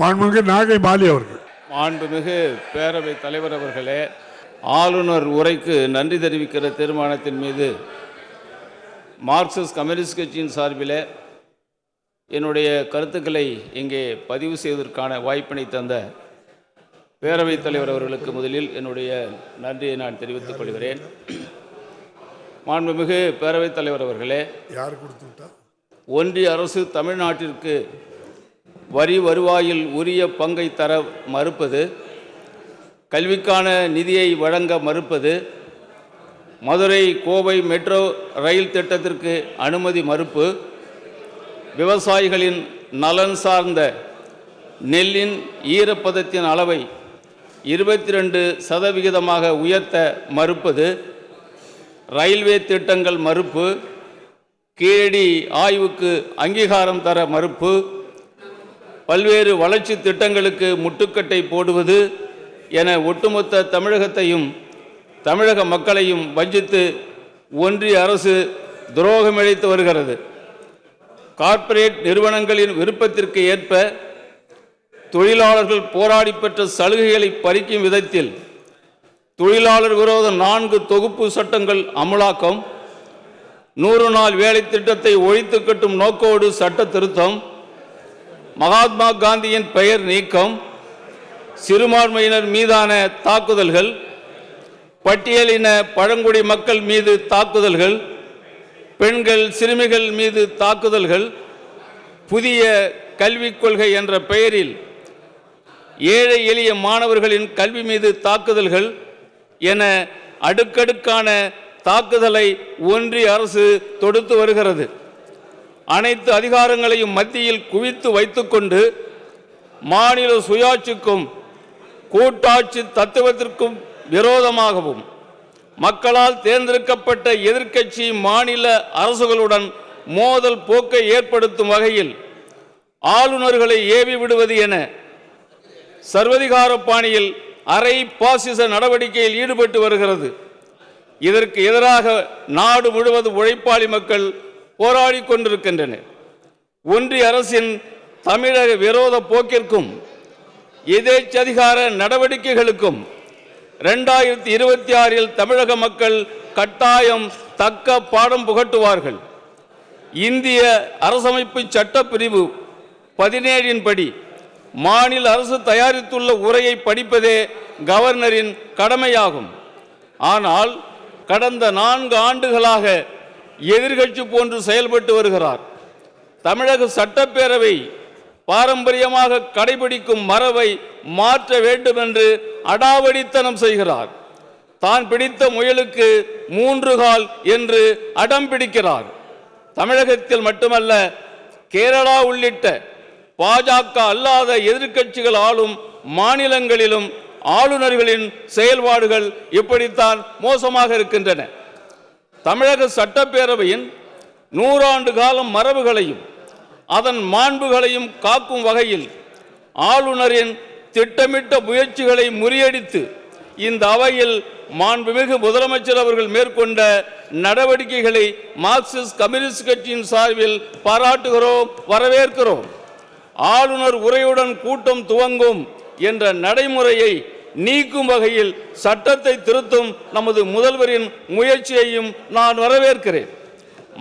மாண்புமிகு நாகை பாலி அவர்கள். மாண்புமிகு பேரவைத் தலைவர் அவர்களே, ஆளுநர் உரைக்கு நன்றி தெரிவிக்கிற தீர்மானத்தின் மீது மார்க்சிஸ்ட் கம்யூனிஸ்ட் கட்சியின் சார்பில் என்னுடைய கருத்துக்களை இங்கே பதிவு செய்வதற்கான வாய்ப்பினை தந்த பேரவைத் தலைவர் அவர்களுக்கு முதலில் என்னுடைய நன்றியை நான் தெரிவித்துக் கொள்கிறேன். மாண்புமிகு பேரவைத் தலைவர் அவர்களே, ஒன்றிய அரசு தமிழ்நாட்டிற்கு வரி வருவாயில் உரிய பங்கை தர மறுப்பது, கல்விக்கான நிதியை வழங்க மறுப்பது, மதுரை கோவை மெட்ரோ ரயில் திட்டத்திற்கு அனுமதி மறுப்பு, விவசாயிகளின் நலன் சார்ந்த நெல்லின் ஈரப்பதத்தின் அளவை 22% உயர்த்த மறுப்பது, ரயில்வே திட்டங்கள் மறுப்பு, கீழடி ஆய்வுக்கு அங்கீகாரம் தர மறுப்பு, பல்வேறு வளர்ச்சி திட்டங்களுக்கு முட்டுக்கட்டை போடுவது என ஒட்டுமொத்த தமிழகத்தையும் தமிழக மக்களையும் வஞ்சித்து ஒன்றிய அரசு துரோகமிழைத்து வருகிறது. கார்ப்பரேட் நிறுவனங்களின் விருப்பத்திற்கு ஏற்ப தொழிலாளர்கள் போராடி பெற்ற சலுகைகளை பறிக்கும் விதத்தில் தொழிலாளர் விரோத 4 தொகுப்பு சட்டங்கள் அமலாக்கம், 100 நாள் வேலை திட்டத்தை ஒழித்து கட்டும் நோக்கோடு சட்ட திருத்தம், மகாத்மா காந்தியின் பெயர் நீக்கம், சிறுபான்மையினர் மீதான தாக்குதல்கள், பட்டியலின பழங்குடி மக்கள் மீது தாக்குதல்கள், பெண்கள் சிறுமிகள் மீது தாக்குதல்கள், புதிய கல்விக் கொள்கை என்ற பெயரில் ஏழை எளிய மாணவர்களின் கல்வி மீது தாக்குதல்கள் என அடுக்கடுக்கான தாக்குதலை ஒன்றிய அரசு தொடுத்து வருகிறது. அனைத்து அதிகாரங்களையும் மத்தியில் குவித்து வைத்துக்கொண்டு மாநில சுயாட்சிக்கும் கூட்டாட்சி தத்துவத்திற்கும் விரோதமாகவும் மக்களால் தேர்ந்தெடுக்கப்பட்ட எதிர்க்கட்சி மாநில அரசுகளுடன் மோதல் போக்கை ஏற்படுத்தும் வகையில் ஆளுநர்களை ஏவி விடுவது என சர்வதிகார பாணியில் அரை பாசிச நடவடிக்கையில் ஈடுபட்டு வருகிறது. இதற்கு எதிராக நாடு முழுவதும் உழைப்பாளி மக்கள் போராடி கொண்டிருக்கின்றனர். ஒன்றிய அரசின் தமிழக விரோத போக்கிற்கும் எதேச்சதிகார நடவடிக்கைகளுக்கும் 2026 தமிழக மக்கள் கட்டாயம் தக்க பாடம் புகட்டுவார்கள். இந்திய அரசமைப்பு சட்டப்பிரிவு 17 படி மாநில அரசு தயாரித்துள்ள உரையை படிப்பதே கவர்னரின் கடமையாகும். ஆனால் கடந்த 4 ஆண்டுகளாக எதிர்க்கட்சி போன்று செயல்பட்டு வருகிறார். தமிழக சட்டப்பேரவை பாரம்பரியமாக கடைபிடிக்கும் மரபை மாற்ற வேண்டும் என்று அடாவடித்தனம் செய்கிறார். தான் பிடித்த முயலுக்கு 3 கால் என்று அடம் பிடிக்கிறார். தமிழகத்தில் மட்டுமல்ல, கேரளா உள்ளிட்ட பாஜக அல்லாத எதிர்க்கட்சிகள் ஆளும் மாநிலங்களிலும் ஆளுநர்களின் செயல்பாடுகள் இப்படித்தான் மோசமாக இருக்கின்றன. தமிழக சட்டப்பேரவையின் 100 ஆண்டு காலம் மரபுகளையும் அதன் மாண்புகளையும் காக்கும் வகையில் ஆளுநரின் திட்டமிட்ட முயற்சிகளை முறியடித்து இந்த அவையில் மாண்புமிகு முதலமைச்சர் அவர்கள் மேற்கொண்ட நடவடிக்கைகளை மார்க்சிஸ்ட் கம்யூனிஸ்ட் கட்சியின் சார்பில் பாராட்டுகிறோம், வரவேற்கிறோம். ஆளுநர் உரையுடன் கூட்டம் துவங்கும் என்ற நடைமுறையை நீக்கும் வகையில் சட்டத்தை திருத்தும் நமது முதல்வரின் முயற்சியையும் நான் வரவேற்கிறேன்.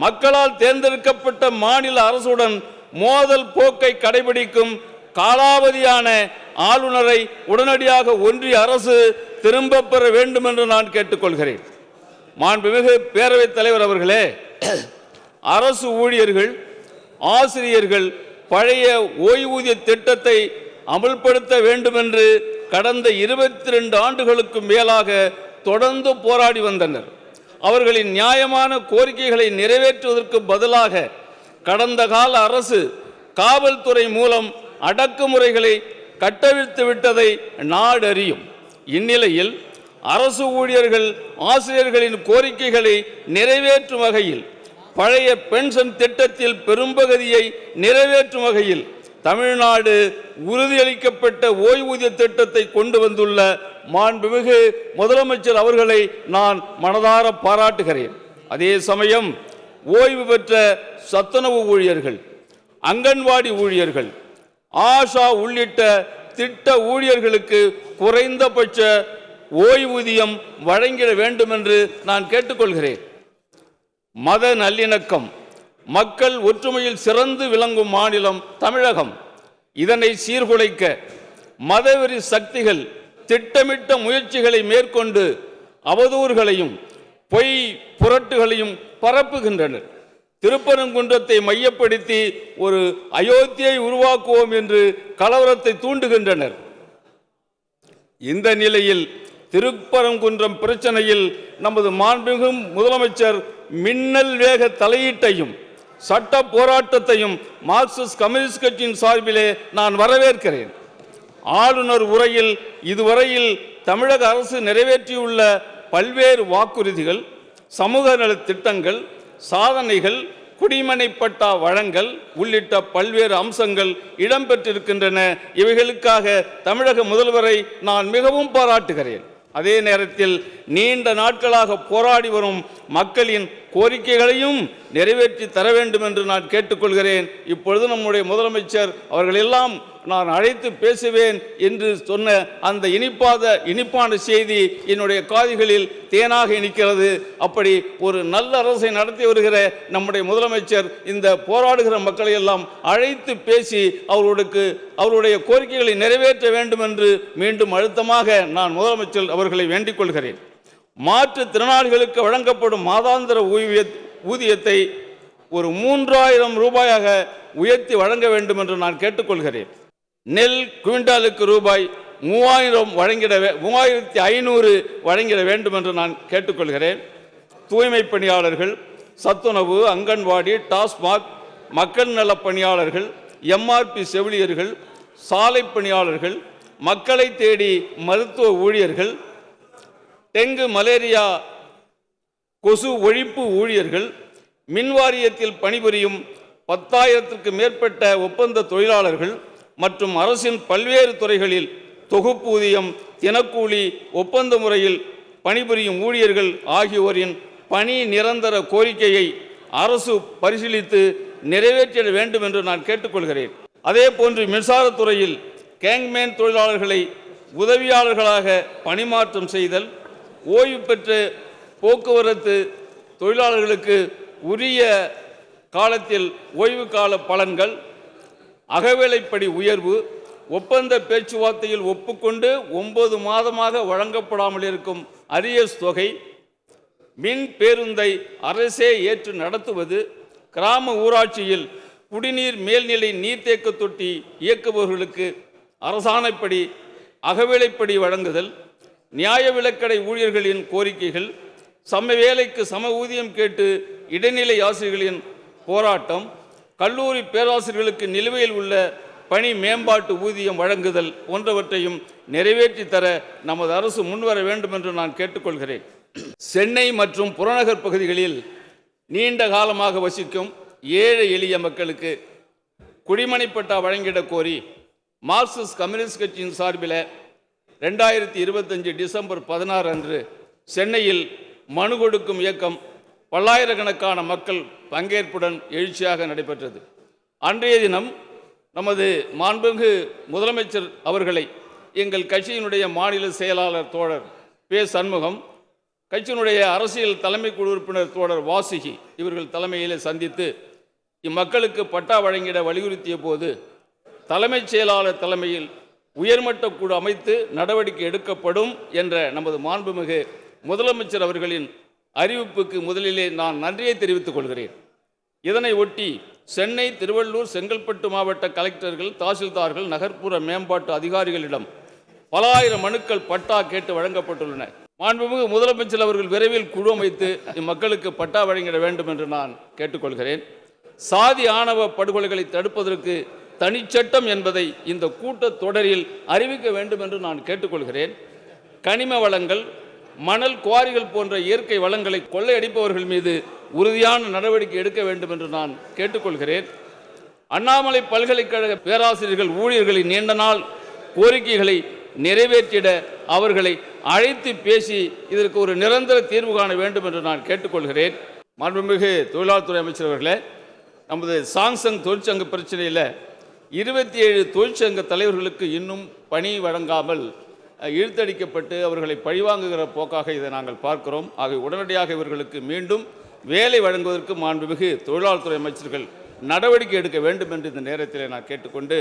மக்களால் தேர்ந்தெடுக்கப்பட்ட மாநில அரசுடன் மோதல் போக்கை கடைபிடிக்கும் காலாவதியான ஆளுநரை உடனடியாக ஒன்றிய அரசு திரும்ப பெற வேண்டும் என்று நான் கேட்டுக்கொள்கிறேன். மாண்புமிகு பேரவைத் தலைவர் அவர்களே, அரசு ஊழியர்கள், ஆசிரியர்கள் பழைய ஓய்வூதிய திட்டத்தை அமல்படுத்த வேண்டும் என்று கடந்த 22 ஆண்டுகளுக்கு மேலாக தொடர்ந்து போராடி வந்தனர். அவர்களின் நியாயமான கோரிக்கைகளை நிறைவேற்றுவதற்கு பதிலாக கடந்த கால அரசு காவல்துறை மூலம் அடக்குமுறைகளை கட்டவிழ்த்து விட்டதை நாடறியும். இந்நிலையில் அரசு ஊழியர்கள், ஆசிரியர்களின் கோரிக்கைகளை நிறைவேற்றும் வகையில் பழைய பென்ஷன் திட்டத்தில் பெரும்பகுதியை நிறைவேற்றும் வகையில் தமிழ்நாடு உறுதியளிக்கப்பட்ட ஓய்வூதிய திட்டத்தை கொண்டு வந்துள்ள மாண்புமிகு முதலமைச்சர் அவர்களை நான் மனதார பாராட்டுகிறேன். அதே சமயம் ஓய்வு பெற்ற சத்துணவு ஊழியர்கள், அங்கன்வாடி ஊழியர்கள், ஆஷா உள்ளிட்ட திட்ட ஊழியர்களுக்கு குறைந்தபட்ச ஓய்வூதியம் வழங்கிட வேண்டும் என்று நான் கேட்டுக்கொள்கிறேன். மத நல்லிணக்கம், மக்கள் ஒற்றுமையில் சிறந்து விளங்கும் மாநிலம் தமிழகம். இதனை சீர்குலைக்க மதவெறி சக்திகள் திட்டமிட்ட முயற்சிகளை மேற்கொண்டு அவதூறுகளையும் பொய் புரட்டுகளையும் பரப்புகின்றனர். திருப்பரங்குன்றத்தை மையப்படுத்தி ஒரு அயோத்தியை உருவாக்குவோம் என்று கலவரத்தை தூண்டுகின்றனர். இந்த நிலையில் திருப்பரங்குன்றம் பிரச்சனையில் நமது மாண்புமிகு முதலமைச்சர் மின்னல் வேக தலையீட்டையும் சட்ட போராட்டத்தையும் மார்க்சிஸ்ட் கம்யூனிஸ்ட் கட்சியின் சார்பிலே நான் வரவேற்கிறேன். ஆளுநர் உரையில் இதுவரையில் தமிழக அரசு நிறைவேற்றியுள்ள பல்வேறு வாக்குறுதிகள், சமூக நலத் திட்டங்கள், சாதனைகள், குடிமனை பட்டா வழங்கல் உள்ளிட்ட பல்வேறு அம்சங்கள் இடம்பெற்றிருக்கின்றன. இவைகளுக்காக தமிழக முதல்வரை நான் மிகவும் பாராட்டுகிறேன். அதே நேரத்தில் நீண்ட நாட்களாக போராடி வரும் மக்களின் கோரிக்கைகளையும் நிறைவேற்றி தர வேண்டும் என்று நான் கேட்டுக்கொள்கிறேன். இப்பொழுது நம்முடைய முதலமைச்சர் அவர்களெல்லாம் நான் அழைத்து பேசுவேன் என்று சொன்ன அந்த இனிப்பான செய்தி என்னுடைய காதுகளில் தேனாக இனிக்கிறது. அப்படி ஒரு நல்ல அரசை நடத்தி வருகிற நம்முடைய முதலமைச்சர் இந்த போராடுகிற மக்களை எல்லாம் அழைத்து பேசி அவருடைய கோரிக்கைகளை நிறைவேற்ற வேண்டும் என்று மீண்டும் அழுத்தமாக நான் முதலமைச்சர் அவர்களை வேண்டிக் கொள்கிறேன். மாற்றுத்திறனாளிகளுக்கு வழங்கப்படும் மாதாந்திர ஊதியத்தை ஒரு 3000 ரூபாயாக உயர்த்தி வழங்க வேண்டும் என்று நான் கேட்டுக்கொள்கிறேன். நெல் குவிண்டாலுக்கு ரூபாய் 3500 வழங்கிட வேண்டும் என்று நான் கேட்டுக்கொள்கிறேன். தூய்மை பணியாளர்கள், சத்துணவு, அங்கன்வாடி, டாஸ்மாக், மக்கள் நல பணியாளர்கள், எம்ஆர்பி செவிலியர்கள், சாலை பணியாளர்கள், மக்களை தேடி மருத்துவ ஊழியர்கள், டெங்கு மலேரியா கொசு ஒழிப்பு ஊழியர்கள், மின்வாரியத்தில் பணிபுரியும் 10,000க்கு மேற்பட்ட ஒப்பந்த தொழிலாளர்கள் மற்றும் அரசின் பல்வேறு துறைகளில் தொகுப்பூதியம், தினக்கூலி, ஒப்பந்த முறையில் பணிபுரியும் ஊழியர்கள் ஆகியோரின் பணி நிரந்தர கோரிக்கையை அரசு பரிசீலித்து நிறைவேற்றிட வேண்டும் என்று நான் கேட்டுக்கொள்கிறேன். அதே போன்று மின்சாரத்துறையில் கேங்மேன் தொழிலாளர்களை உதவியாளர்களாக பணிமாற்றம் செய்தல், ஓய்வு பெற்ற போக்குவரத்து தொழிலாளர்களுக்கு உரிய காலத்தில் ஓய்வு கால பலன்கள், அகவேலைப்படி உயர்வு, ஒப்பந்த பேச்சுவார்த்தையில் ஒப்புக்கொண்டு 9 மாதமாக வழங்கப்படாமல் இருக்கும் அரியர்ஸ் தொகை, மின் பேருந்தை அரசே ஏற்று நடத்துவது, கிராம ஊராட்சியில் குடிநீர் மேல்நிலை நீர்த்தேக்க தொட்டி இயக்குபவர்களுக்கு அரசாணைப்படி அகவேலைப்படி வழங்குதல், நியாய விலக்கடை ஊழியர்களின் கோரிக்கைகள், சம வேலைக்கு சம ஊதியம் கேட்டு இடைநிலை ஆசிரியர்களின் போராட்டம், கல்லூரி பேராசிரியர்களுக்கு நிலுவையில் உள்ள பணி மேம்பாட்டு ஊதியம் வழங்குதல் போன்றவற்றையும் நிறைவேற்றி தர நமது அரசு முன்வர வேண்டும் என்று நான் கேட்டுக்கொள்கிறேன். சென்னை மற்றும் புறநகர் பகுதிகளில் நீண்ட காலமாக வசிக்கும் ஏழை எளிய மக்களுக்கு குடிமனை பட்டா வழங்கிட கோரி மார்க்சிஸ்ட் கம்யூனிஸ்ட் கட்சியின் சார்பில் 2025 டிசம்பர் 16 அன்று சென்னையில் மனு கொடுக்கும் இயக்கம் பல்லாயிரக்கணக்கான மக்கள் பங்கேற்புடன் எழுச்சியாக நடைபெற்றது. அன்றைய தினம் நமது மாண்புமிகு முதலமைச்சர் அவர்களை எங்கள் கட்சியினுடைய மாநில செயலாளர் தோழர் பே. சண்முகம், கட்சியினுடைய அரசியல் தலைமை குழு உறுப்பினர் தோழர் வாசுகி இவர்கள் தலைமையில் சந்தித்து இம்மக்களுக்கு பட்டா வழங்கிட வலியுறுத்திய போது தலைமைச் செயலாளர் தலைமையில் உயர்மட்ட குழு அமைத்து நடவடிக்கை எடுக்கப்படும் என்ற நமது மாண்புமிகு முதலமைச்சர் அவர்களின் அறிவிப்புக்கு முதலிலே நான் நன்றியை தெரிவித்துக் கொள்கிறேன். இதனை ஒட்டி சென்னை, திருவள்ளூர், செங்கல்பட்டு மாவட்ட கலெக்டர்கள், தாசில்தார்கள், நகர்ப்புற மேம்பாட்டு அதிகாரிகளிடம் பல ஆயிரம் மனுக்கள் பட்டா கேட்டு வழங்கப்பட்டுள்ளன. மாண்புமிகு முதலமைச்சர் அவர்கள் விரைவில் குழு அமைத்து இம்மக்களுக்கு பட்டா வழங்கிட வேண்டும் என்று நான் கேட்டுக்கொள்கிறேன். சாதி ஆணவ படுகொலைகளை தடுப்பதற்கு தனிச்சட்டம் என்பதை இந்த கூட்டத் தொடரில் அறிவிக்க வேண்டும் என்று நான் கேட்டுக்கொள்கிறேன். கனிம வளங்கள், மணல் குவாரிகள் போன்ற இயற்கை வளங்களை கொள்ளையடிப்பவர்கள் மீது உறுதியான நடவடிக்கை எடுக்க வேண்டும் என்று நான் கேட்டுக்கொள்கிறேன். அண்ணாமலை பல்கலைக்கழக பேராசிரியர்கள், ஊழியர்களின் நீண்ட நாள் கோரிக்கைகளை நிறைவேற்றிட அவர்களை அழைத்து பேசி இதற்கு ஒரு நிரந்தர தீர்வு காண வேண்டும் என்று நான் கேட்டுக்கொள்கிறேன். மாண்புமிகு தொழிலாளர் துறை அமைச்சர் அவர்களே, நமது சாம்சங் தொழிற்சங்க பிரச்சனையில் 27 தொழிற்சங்க தலைவர்களுக்கு இன்னும் பணி வழங்காமல் இழுத்தடிக்கப்பட்டு அவர்களை பழிவாங்குகிற போக்காக இதை நாங்கள் பார்க்கிறோம். ஆக உடனடியாக இவர்களுக்கு மீண்டும் வேலை வழங்குவதற்கு மாண்புமிகு தொழிலாளர் துறை அமைச்சர்கள் நடவடிக்கை எடுக்க வேண்டும் என்று இந்த நேரத்தில் நான் கேட்டுக்கொண்டு,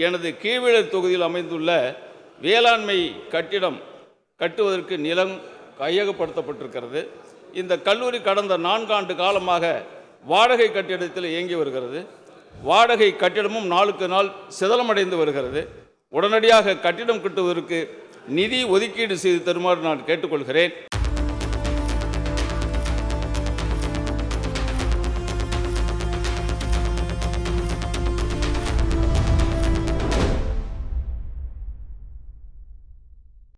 எனது கீழ்வேளூர் தொகுதியில் அமைந்துள்ள வேளாண்மை கட்டிடம் கட்டுவதற்கு நிலம் கையகப்படுத்தப்பட்டிருக்கிறது. இந்த கல்லூரி கடந்த 4 ஆண்டு காலமாக வாடகை கட்டிடத்தில் இயங்கி வருகிறது. வாடகை கட்டிடமும் நாளுக்கு நாள் சிதலமடைந்து வருகிறது. உடனடியாக கட்டிடம் கட்டுவதற்கு நிதி ஒதுக்கீடு செய்து தருமாறு நான் கேட்டுக்கொள்கிறேன்.